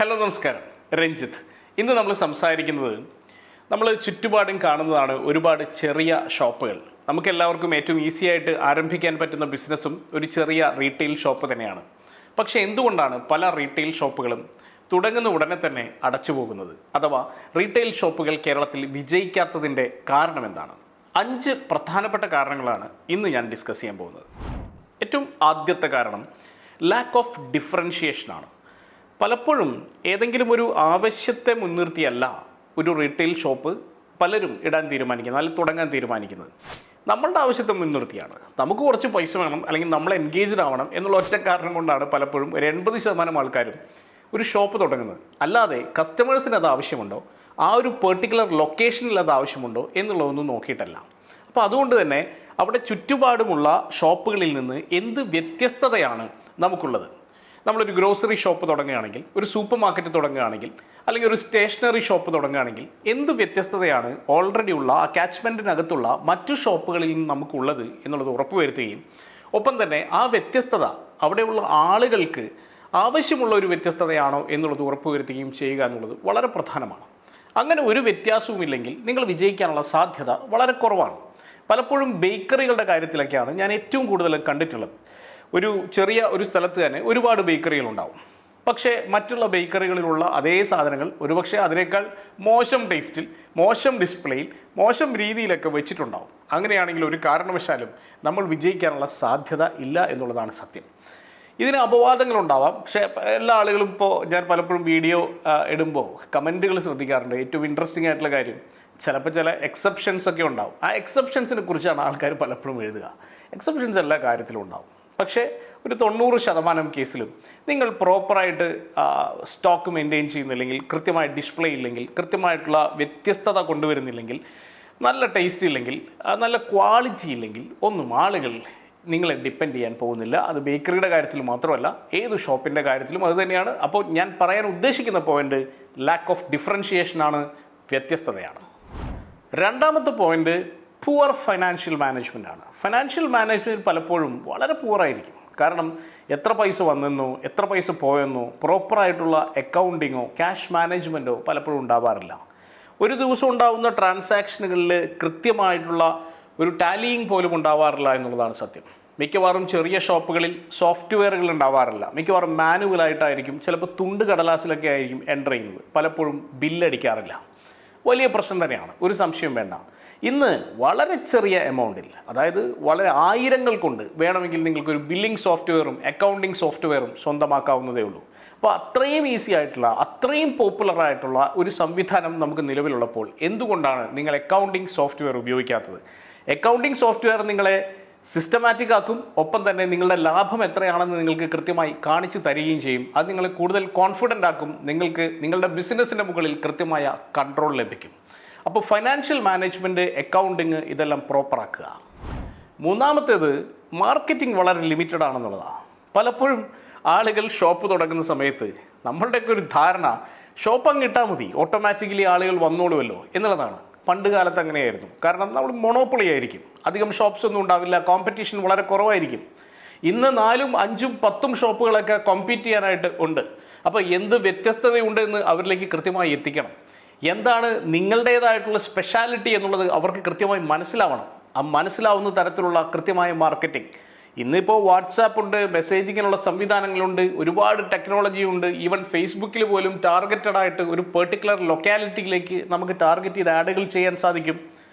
Hello നമസ്കാരം, രഞ്ജിത്ത്. ഇന്ന് നമ്മൾ സംസാരിക്കുന്നത് നമ്മൾ ചുറ്റുപാടും കാണുന്നതാണ് ഒരുപാട് ചെറിയ ഷോപ്പുകൾ. നമുക്കെല്ലാവർക്കും ഏറ്റവും ഈസി ആയിട്ട് ആരംഭിക്കാൻ പറ്റുന്ന ബിസിനസ്സും ഒരു ചെറിയ റീറ്റെയിൽ ഷോപ്പ് തന്നെയാണ്. പക്ഷേ എന്തുകൊണ്ടാണ് പല റീറ്റെയിൽ ഷോപ്പുകളും തുടങ്ങുന്ന ഉടനെ തന്നെ അടച്ചു പോകുന്നത്, അഥവാ റീറ്റെയിൽ ഷോപ്പുകൾ കേരളത്തിൽ വിജയിക്കാത്തതിൻ്റെ കാരണം എന്താണ്? 5 പ്രധാനപ്പെട്ട കാരണങ്ങളാണ് ഇന്ന് ഞാൻ ഡിസ്കസ് ചെയ്യാൻ പോകുന്നത്. ഏറ്റവും ആദ്യത്തെ കാരണം ലാക്ക് ഓഫ് ഡിഫറൻഷിയേഷനാണ്. പലപ്പോഴും ഏതെങ്കിലും ഒരു ആവശ്യത്തെ മുൻനിർത്തിയല്ല ഒരു റീറ്റെയിൽ ഷോപ്പ് പലരും ഇടാൻ തീരുമാനിക്കുന്നത്, അല്ലെങ്കിൽ തുടങ്ങാൻ തീരുമാനിക്കുന്നത്. നമ്മളുടെ ആവശ്യത്തെ മുൻനിർത്തിയാണ്. നമുക്ക് കുറച്ച് പൈസ വേണം, അല്ലെങ്കിൽ നമ്മൾ എൻഗേജ്ഡ് ആവണം എന്നുള്ള ഒറ്റ കാരണം കൊണ്ടാണ് പലപ്പോഴും ഒരു 80% ആൾക്കാരും ഒരു ഷോപ്പ് തുടങ്ങുന്നത്. അല്ലാതെ കസ്റ്റമേഴ്സിന് അത് ആവശ്യമുണ്ടോ, ആ ഒരു പെർട്ടിക്കുലർ ലൊക്കേഷനിൽ അത് ആവശ്യമുണ്ടോ എന്നുള്ളതൊന്നും നോക്കിയിട്ടല്ല. അപ്പോൾ അതുകൊണ്ട് തന്നെ അവിടെ ചുറ്റുപാടുമുള്ള ഷോപ്പുകളിൽ നിന്ന് എന്ത് വ്യത്യസ്തതയാണ് നമുക്കുള്ളത്? നമ്മളൊരു ഗ്രോസറി ഷോപ്പ് തുടങ്ങുകയാണെങ്കിൽ, ഒരു സൂപ്പർ മാർക്കറ്റ് തുടങ്ങുകയാണെങ്കിൽ, അല്ലെങ്കിൽ ഒരു സ്റ്റേഷനറി ഷോപ്പ് തുടങ്ങുകയാണെങ്കിൽ എന്ത് വ്യത്യസ്തതയാണ് ഓൾറെഡി ഉള്ള ആ കാച്ച്മെൻറ്റിനകത്തുള്ള മറ്റു ഷോപ്പുകളിൽ നിന്ന് നമുക്കുള്ളത് എന്നുള്ളത് ഉറപ്പുവരുത്തുകയും ഒപ്പം തന്നെ ആ വ്യത്യസ്തത അവിടെയുള്ള ആളുകൾക്ക് ആവശ്യമുള്ള ഒരു വ്യത്യസ്തതയാണോ എന്നുള്ളത് ഉറപ്പുവരുത്തുകയും ചെയ്യുക എന്നുള്ളത് വളരെ പ്രധാനമാണ്. അങ്ങനെ ഒരു വ്യത്യാസവുമില്ലെങ്കിൽ നിങ്ങൾ വിജയിക്കാനുള്ള സാധ്യത വളരെ കുറവാണ്. പലപ്പോഴും ബേക്കറികളുടെ കാര്യത്തിലൊക്കെയാണ് ഞാൻ ഏറ്റവും കൂടുതൽ കണ്ടിട്ടുള്ളത്. ഒരു ചെറിയ ഒരു സ്ഥലത്ത് തന്നെ ഒരുപാട് ബേക്കറികളുണ്ടാവും. പക്ഷേ മറ്റുള്ള ബേക്കറികളിലുള്ള അതേ സാധനങ്ങൾ ഒരുപക്ഷെ അതിനേക്കാൾ മോശം ടേസ്റ്റിൽ, മോശം ഡിസ്പ്ലേയിൽ, മോശം രീതിയിലൊക്കെ വെച്ചിട്ടുണ്ടാവും. അങ്ങനെയാണെങ്കിൽ ഒരു കാരണവശാലും നമ്മൾ വിജയിക്കാനുള്ള സാധ്യത ഇല്ല എന്നുള്ളതാണ് സത്യം. ഇതിന് അപവാദങ്ങളുണ്ടാവാം. പക്ഷേ എല്ലാ ആളുകളും ഇപ്പോൾ ഞാൻ പലപ്പോഴും വീഡിയോ ഇടുമ്പോൾ കമൻറ്റുകൾ ശ്രദ്ധിക്കാറുണ്ട്. ഏറ്റവും ഇൻട്രസ്റ്റിംഗ് ആയിട്ടുള്ള കാര്യം, ചിലപ്പോൾ ചില എക്സെപ്ഷൻസ് ഒക്കെ ഉണ്ടാവും. ആ എക്സെപ്ഷൻസിനെ കുറിച്ചാണ് ആൾക്കാർ പലപ്പോഴും എഴുതുക. എക്സെപ്ഷൻസ് എല്ലാ കാര്യത്തിലും ഉണ്ടാവും. പക്ഷേ ഒരു 90% കേസിലും നിങ്ങൾ പ്രോപ്പറായിട്ട് സ്റ്റോക്ക് മെയിൻറ്റെയിൻ ചെയ്യുന്നില്ലെങ്കിൽ, കൃത്യമായ ഡിസ്പ്ലേ ഇല്ലെങ്കിൽ, കൃത്യമായിട്ടുള്ള വ്യത്യസ്തത കൊണ്ടുവരുന്നില്ലെങ്കിൽ, നല്ല ടേസ്റ്റ് ഇല്ലെങ്കിൽ, നല്ല ക്വാളിറ്റി ഇല്ലെങ്കിൽ ഒന്നും ആളുകൾ നിങ്ങളെ ഡിപ്പെൻഡ് ചെയ്യാൻ പോകുന്നില്ല. അത് ബേക്കറിയുടെ കാര്യത്തിൽ മാത്രമല്ല, ഏത് ഷോപ്പിൻ്റെ കാര്യത്തിലും അത് തന്നെയാണ്. അപ്പോൾ ഞാൻ പറയാൻ ഉദ്ദേശിക്കുന്ന പോയിന്റ് ലാക്ക് ഓഫ് ഡിഫറൻഷിയേഷനാണ്, വ്യത്യസ്തതയാണ്. രണ്ടാമത്തെ പോയിന്റ് പുവർ ഫൈനാൻഷ്യൽ മാനേജ്മെൻ്റ് ആണ്. ഫൈനാൻഷ്യൽ മാനേജ്മെൻറ്റ് പലപ്പോഴും വളരെ പുവറായിരിക്കും. കാരണം എത്ര പൈസ വന്നെന്നോ എത്ര പൈസ പോയെന്നോ പ്രോപ്പറായിട്ടുള്ള അക്കൗണ്ടിങ്ങോ ക്യാഷ് മാനേജ്മെൻറ്റോ പലപ്പോഴും ഉണ്ടാവാറില്ല. ഒരു ദിവസം ഉണ്ടാകുന്ന ട്രാൻസാക്ഷനുകളിൽ കൃത്യമായിട്ടുള്ള ഒരു ടാലിയിങ് പോലും ഉണ്ടാവാറില്ല എന്നുള്ളതാണ് സത്യം. മിക്കവാറും ചെറിയ ഷോപ്പുകളിൽ സോഫ്റ്റ്വെയറുകൾ ഉണ്ടാവാറില്ല. മിക്കവാറും മാനുവലായിട്ടായിരിക്കും, ചിലപ്പോൾ തുണ്ട് കടലാസിലൊക്കെ ആയിരിക്കും എൻ്റർ ചെയ്യുന്നത്. പലപ്പോഴും ബില്ലടിക്കാറില്ല. വലിയ പ്രശ്നം തന്നെയാണ്, ഒരു സംശയം വേണ്ട. ഇന്ന് വളരെ ചെറിയ എമൗണ്ടിൽ, അതായത് വളരെ ആയിരങ്ങൾ കൊണ്ട് വേണമെങ്കിൽ നിങ്ങൾക്കൊരു ബില്ലിംഗ് സോഫ്റ്റ്വെയറും അക്കൗണ്ടിങ് സോഫ്റ്റ്വെയറും സ്വന്തമാക്കാവുന്നതേ ഉള്ളൂ. അപ്പോൾ അത്രയും ഈസി ആയിട്ടുള്ള, അത്രയും പോപ്പുലറായിട്ടുള്ള ഒരു സംവിധാനം നമുക്ക് നിലവിലുള്ളപ്പോൾ എന്തുകൊണ്ടാണ് നിങ്ങൾ അക്കൗണ്ടിങ് സോഫ്റ്റ്വെയർ ഉപയോഗിക്കാത്തത്? അക്കൗണ്ടിങ് സോഫ്റ്റ്വെയർ നിങ്ങളെ സിസ്റ്റമാറ്റിക് ആക്കും, ഒപ്പം തന്നെ നിങ്ങളുടെ ലാഭം എത്രയാണെന്ന് നിങ്ങൾക്ക് കൃത്യമായി കാണിച്ചു തരികയും ചെയ്യും. അത് നിങ്ങളെ കൂടുതൽ കോൺഫിഡൻ്റ് ആക്കും. നിങ്ങൾക്ക് നിങ്ങളുടെ ബിസിനസ്സിൻ്റെ മുകളിൽ കൃത്യമായ കൺട്രോൾ ലഭിക്കും. അപ്പോൾ ഫൈനാൻഷ്യൽ മാനേജ്മെൻറ്റ്, അക്കൗണ്ടിങ് ഇതെല്ലാം പ്രോപ്പറാക്കുക. മൂന്നാമത്തേത് മാർക്കറ്റിംഗ് വളരെ ലിമിറ്റഡ് ആണെന്നുള്ളതാണ്. പലപ്പോഴും ആളുകൾ ഷോപ്പ് തുടങ്ങുന്ന സമയത്ത് നമ്മളുടെയൊക്കെ ഒരു ധാരണ ഷോപ്പ് അങ്ങ് ഇട്ടാൽ മതി, ഓട്ടോമാറ്റിക്കലി ആളുകൾ വന്നോളുമല്ലോ എന്നുള്ളതാണ്. പണ്ട് കാലത്ത് അങ്ങനെയായിരുന്നു. കാരണം നമ്മൾ മൊണോപ്പൊളി ആയിരിക്കും, അധികം ഷോപ്സ് ഒന്നും ഉണ്ടാവില്ല, കോമ്പറ്റീഷൻ വളരെ കുറവായിരിക്കും. ഇന്ന് 4ഉം 5ഉം 10ഉം ഷോപ്പുകളൊക്കെ കോമ്പീറ്റ് ചെയ്യാനായിട്ട് ഉണ്ട്. അപ്പോൾ എന്ത് വ്യത്യസ്തതയുണ്ട് എന്ന് അവരിലേക്ക് കൃത്യമായി എത്തിക്കണം. എന്താണ് നിങ്ങളുടേതായിട്ടുള്ള സ്പെഷ്യാലിറ്റി എന്നുള്ളത് അവർക്ക് കൃത്യമായി മനസ്സിലാവണം. ആ മനസ്സിലാവുന്ന തരത്തിലുള്ള കൃത്യമായ മാർക്കറ്റിംഗ്. ഇന്നിപ്പോൾ വാട്സാപ്പ് ഉണ്ട്, മെസ്സേജിങ്ങിനുള്ള സംവിധാനങ്ങളുണ്ട്, ഒരുപാട് ടെക്നോളജി ഉണ്ട്. ഈവൻ ഫേസ്ബുക്കിൽ പോലും ടാർഗറ്റഡ് ആയിട്ട് ഒരു പെർട്ടിക്കുലർ ലൊക്കാലിറ്റിയിലേക്ക് നമുക്ക് ടാർഗറ്റ് ചെയ്ത് ആഡുകൾ ചെയ്യാൻ സാധിക്കും.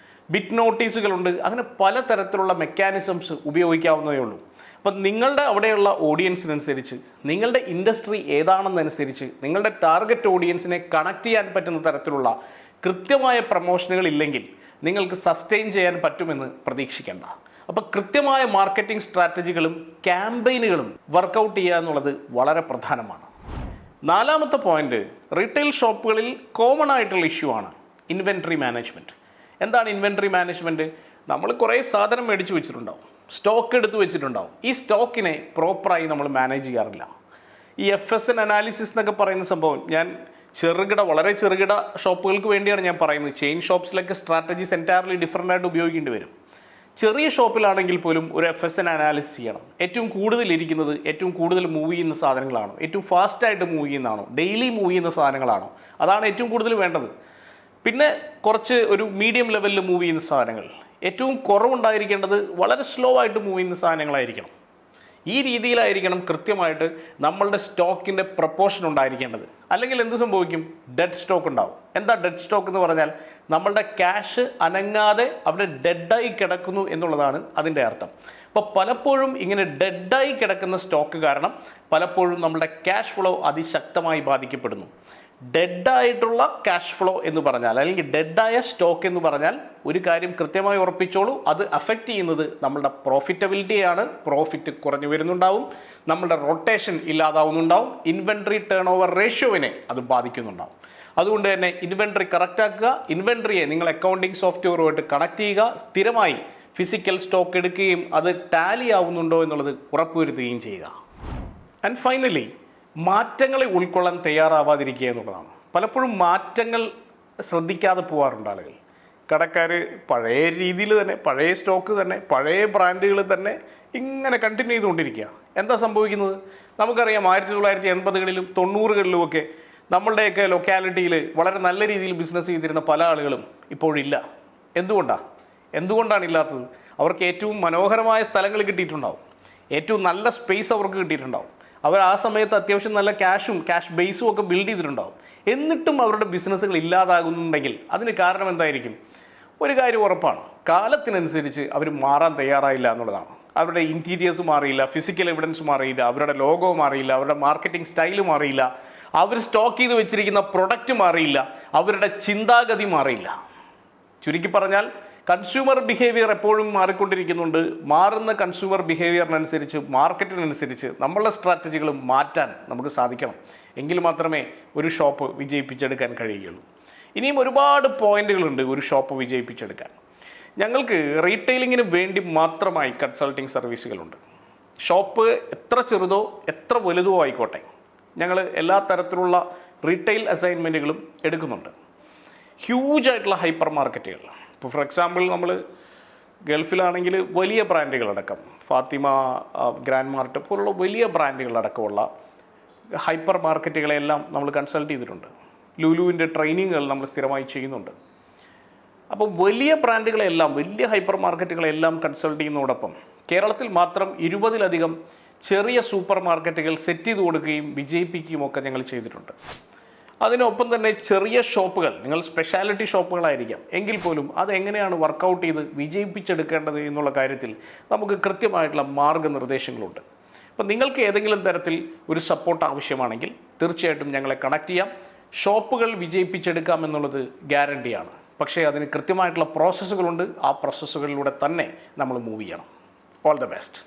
ബിറ്റ് നോട്ടീസുകളുണ്ട്. അങ്ങനെ പലതരത്തിലുള്ള മെക്കാനിസംസ് ഉപയോഗിക്കാവുന്നതേ ഉള്ളൂ. അപ്പം നിങ്ങളുടെ അവിടെയുള്ള ഓഡിയൻസിനനുസരിച്ച്, നിങ്ങളുടെ ഇൻഡസ്ട്രി ഏതാണെന്നനുസരിച്ച്, നിങ്ങളുടെ ടാർഗറ്റ് ഓഡിയൻസിനെ കണക്ട് ചെയ്യാൻ പറ്റുന്ന തരത്തിലുള്ള കൃത്യമായ പ്രമോഷനുകൾ ഇല്ലെങ്കിൽ നിങ്ങൾക്ക് സസ്റ്റെയിൻ ചെയ്യാൻ പറ്റുമെന്ന് പ്രതീക്ഷിക്കേണ്ട. അപ്പോൾ കൃത്യമായ മാർക്കറ്റിംഗ് സ്ട്രാറ്റജികളും ക്യാമ്പയിനുകളും വർക്കൗട്ട് ചെയ്യുക എന്നുള്ളത് വളരെ പ്രധാനമാണ്. നാലാമത്തെ പോയിന്റ് റീറ്റെയിൽ ഷോപ്പുകളിൽ കോമൺ ആയിട്ടുള്ള ഇഷ്യൂ ആണ് ഇൻവെൻട്രി മാനേജ്മെൻറ്റ്. എന്താണ് ഇൻവെൻട്രി മാനേജ്മെൻറ്റ്? നമ്മൾ കുറേ സാധനം മേടിച്ച് വെച്ചിട്ടുണ്ടാവും, സ്റ്റോക്ക് എടുത്ത് വെച്ചിട്ടുണ്ടാവും. ഈ സ്റ്റോക്കിനെ പ്രോപ്പറായി നമ്മൾ മാനേജ് ചെയ്യാറില്ല. ഈ FSN അനാലിസിസ് എന്നൊക്കെ പറയുന്ന സംഭവം ഞാൻ വളരെ ചെറുകിട ഷോപ്പുകൾക്ക് വേണ്ടിയാണ് ഞാൻ പറയുന്നത്. ചെയിൻ ഷോപ്സിലൊക്കെ സ്ട്രാറ്റജീസ് എൻറ്റയർലി ഡിഫറൻ്റ് ആയിട്ട് ഉപയോഗിക്കേണ്ടി വരും. ചെറിയ ഷോപ്പിലാണെങ്കിൽ പോലും ഒരു FSN അനാലിസിസ് ചെയ്യണം. ഏറ്റവും കൂടുതൽ ഇരിക്കുന്നത് ഏറ്റവും കൂടുതൽ മൂവ് ചെയ്യുന്ന സാധനങ്ങളാണോ, ഏറ്റവും ഫാസ്റ്റായിട്ട് മൂവ് ചെയ്യുന്നതാണോ, ഡെയിലി മൂവ് ചെയ്യുന്ന സാധനങ്ങളാണോ, അതാണ് ഏറ്റവും കൂടുതൽ വേണ്ടത്. പിന്നെ കുറച്ച് ഒരു മീഡിയം ലെവലിൽ മൂവ് ചെയ്യുന്ന സാധനങ്ങൾ, ഏറ്റവും കുറവുണ്ടായിരിക്കേണ്ടത് വളരെ സ്ലോ ആയിട്ട് മൂവ് ചെയ്യുന്ന സാധനങ്ങളായിരിക്കണം. ഈ രീതിയിലായിരിക്കണം കൃത്യമായിട്ട് നമ്മളുടെ സ്റ്റോക്കിൻ്റെ പ്രപ്പോർഷൻ ഉണ്ടായിരിക്കേണ്ടത്. അല്ലെങ്കിൽ എന്ത് സംഭവിക്കും? ഡെഡ് സ്റ്റോക്ക് ഉണ്ടാവും. എന്താ ഡെഡ് സ്റ്റോക്ക് എന്ന് പറഞ്ഞാൽ? നമ്മളുടെ ക്യാഷ് അനങ്ങാതെ അവിടെ ഡെഡായി കിടക്കുന്നു എന്നുള്ളതാണ് അതിൻ്റെ അർത്ഥം. അപ്പോൾ പലപ്പോഴും ഇങ്ങനെ ഡെഡായി കിടക്കുന്ന സ്റ്റോക്ക് കാരണം പലപ്പോഴും നമ്മളുടെ ക്യാഷ് ഫ്ലോ അതിശക്തമായി ബാധിക്കപ്പെടുന്നു. ഡെഡായിട്ടുള്ള ക്യാഷ് ഫ്ലോ എന്ന് പറഞ്ഞാൽ, അല്ലെങ്കിൽ ഡെഡായ സ്റ്റോക്ക് എന്ന് പറഞ്ഞാൽ, ഒരു കാര്യം കൃത്യമായി ഉറപ്പിച്ചോളൂ, അത് അഫക്റ്റ് ചെയ്യുന്നത് നമ്മളുടെ പ്രോഫിറ്റബിലിറ്റിയാണ്. പ്രോഫിറ്റ് കുറഞ്ഞു വരുന്നുണ്ടാവും, നമ്മളുടെ റൊട്ടേഷൻ ഇല്ലാതാവുന്നുണ്ടാവും, ഇൻവെൻട്രി ടേൺ ഓവർ റേഷ്യോവിനെ അത് ബാധിക്കുന്നുണ്ടാവും. അതുകൊണ്ട് തന്നെ ഇൻവെൻട്രി കറക്റ്റ് ആക്കുക. ഇൻവെൻട്രിയെ നിങ്ങൾ അക്കൗണ്ടിങ് സോഫ്റ്റ്വെയറുമായിട്ട് കണക്ട് ചെയ്യുക. സ്ഥിരമായി ഫിസിക്കൽ സ്റ്റോക്ക് എടുക്കുകയും അത് ടാലി ആവുന്നുണ്ടോ എന്നുള്ളത് ഉറപ്പുവരുത്തുകയും ചെയ്യുക. ആൻഡ് ഫൈനലി, മാറ്റങ്ങളെ ഉൾക്കൊള്ളാൻ തയ്യാറാവാതിരിക്കുക എന്നുള്ളതാണ്. പലപ്പോഴും മാറ്റങ്ങൾ ശ്രദ്ധിക്കാതെ പോകാറുണ്ട് ആളുകൾ. കടക്കാർ പഴയ രീതിയിൽ തന്നെ, പഴയ സ്റ്റോക്ക് തന്നെ, പഴയ ബ്രാൻഡുകൾ തന്നെ ഇങ്ങനെ കണ്ടിന്യൂ ചെയ്തുകൊണ്ടിരിക്കുക. എന്താ സംഭവിക്കുന്നത്? നമുക്കറിയാം 1980കളിലും 90കളിലുമൊക്കെ നമ്മളുടെയൊക്കെ ലൊക്കാലിറ്റിയിൽ വളരെ നല്ല രീതിയിൽ ബിസിനസ് ചെയ്തിരുന്ന പല ആളുകളും ഇപ്പോഴില്ല. എന്തുകൊണ്ടാണ് ഇല്ലാത്തത്? അവർക്ക് ഏറ്റവും മനോഹരമായ സ്ഥലങ്ങൾ കിട്ടിയിട്ടുണ്ടാവും, ഏറ്റവും നല്ല സ്പേസ് അവർക്ക് കിട്ടിയിട്ടുണ്ടാവും, അവർ ആ സമയത്ത് അത്യാവശ്യം നല്ല ക്യാഷ് ബേസും ഒക്കെ ബിൽഡ് ചെയ്തിട്ടുണ്ടാവും. എന്നിട്ടും അവരുടെ ബിസിനസ്സുകൾ ഇല്ലാതാകുന്നുണ്ടെങ്കിൽ അതിന് കാരണം എന്തായിരിക്കും? ഒരു കാര്യം ഉറപ്പാണ്, കാലത്തിനനുസരിച്ച് അവർ മാറാൻ തയ്യാറായില്ല എന്നുള്ളതാണ്. അവരുടെ ഇൻറ്റീരിയേഴ്സ് മാറിയില്ല, ഫിസിക്കൽ എവിഡൻസ് മാറിയില്ല, അവരുടെ ലോഗോ മാറിയില്ല, അവരുടെ മാർക്കറ്റിംഗ് സ്റ്റൈല് മാറിയില്ല, അവർ സ്റ്റോക്ക് ചെയ്ത് വെച്ചിരിക്കുന്ന പ്രൊഡക്റ്റ് മാറിയില്ല, അവരുടെ ചിന്താഗതി മാറിയില്ല. ചുരുക്കി പറഞ്ഞാൽ കൺസ്യൂമർ ബിഹേവിയർ എപ്പോഴും മാറിക്കൊണ്ടിരിക്കുന്നുണ്ട്. മാറുന്ന കൺസ്യൂമർ ബിഹേവിയറിനനുസരിച്ച്, മാർക്കറ്റിനനുസരിച്ച് നമ്മളുടെ സ്ട്രാറ്റജികൾ മാറ്റാൻ നമുക്ക് സാധിക്കണം. എങ്കിൽ മാത്രമേ ഒരു ഷോപ്പ് വിജയിപ്പിച്ചെടുക്കാൻ കഴിയുകയുള്ളൂ. ഇനിയും ഒരുപാട് പോയിന്റുകളുണ്ട് ഒരു ഷോപ്പ് വിജയിപ്പിച്ചെടുക്കാൻ. ഞങ്ങൾക്ക് റീറ്റെയിലിങ്ങിന് വേണ്ടി മാത്രമായി കൺസൾട്ടിങ് സർവീസുകളുണ്ട്. ഷോപ്പ് എത്ര ചെറുതോ എത്ര വലുതോ ആയിക്കോട്ടെ, ഞങ്ങൾ എല്ലാ തരത്തിലുള്ള റീറ്റെയിൽ അസൈൻമെൻറ്റുകളും എടുക്കുന്നുണ്ട്. ഹ്യൂജായിട്ടുള്ള ഹൈപ്പർ മാർക്കറ്റുകൾ, ഇപ്പോൾ ഫോർ എക്സാമ്പിൾ നമ്മൾ ഗൾഫിലാണെങ്കിൽ വലിയ ബ്രാൻഡുകളടക്കം, ഫാത്തിമ, ഗ്രാൻഡ് മാർട്ട് പോലുള്ള വലിയ ബ്രാൻഡുകളടക്കമുള്ള ഹൈപ്പർ മാർക്കറ്റുകളെല്ലാം നമ്മൾ കൺസൾട്ട് ചെയ്തിട്ടുണ്ട്. ലുലുവിൻ്റെ ട്രെയിനിങ്ങുകൾ നമ്മൾ സ്ഥിരമായി ചെയ്യുന്നുണ്ട്. അപ്പോൾ വലിയ ബ്രാൻഡുകളെല്ലാം, വലിയ ഹൈപ്പർ മാർക്കറ്റുകളെല്ലാം കൺസൾട്ട് ചെയ്യുന്നതോടൊപ്പം കേരളത്തിൽ മാത്രം 20-ലധികം ചെറിയ സൂപ്പർ മാർക്കറ്റുകൾ സെറ്റ് ചെയ്ത് കൊടുക്കുകയും വിജയിപ്പിക്കുകയും ഒക്കെ ഞങ്ങൾ ചെയ്തിട്ടുണ്ട്. അതിനൊപ്പം തന്നെ ചെറിയ ഷോപ്പുകൾ, നിങ്ങൾ സ്പെഷ്യാലിറ്റി ഷോപ്പുകളായിരിക്കാം എങ്കിൽ പോലും അതെങ്ങനെയാണ് വർക്കൗട്ട് ചെയ്ത് വിജയിപ്പിച്ചെടുക്കേണ്ടത് എന്നുള്ള കാര്യത്തിൽ നമുക്ക് കൃത്യമായിട്ടുള്ള മാർഗ്ഗനിർദ്ദേശങ്ങളുണ്ട്. അപ്പം നിങ്ങൾക്ക് ഏതെങ്കിലും തരത്തിൽ ഒരു സപ്പോർട്ട് ആവശ്യമാണെങ്കിൽ തീർച്ചയായിട്ടും ഞങ്ങളെ കണക്ട് ചെയ്യാം. ഷോപ്പുകൾ വിജയിപ്പിച്ചെടുക്കാം എന്നുള്ളത് ഗ്യാരണ്ടിയാണ്. പക്ഷേ അതിന് കൃത്യമായിട്ടുള്ള പ്രോസസ്സുകളുണ്ട്. ആ പ്രോസസ്സുകളിലൂടെ തന്നെ നമ്മൾ മൂവ് ചെയ്യണം. All the best.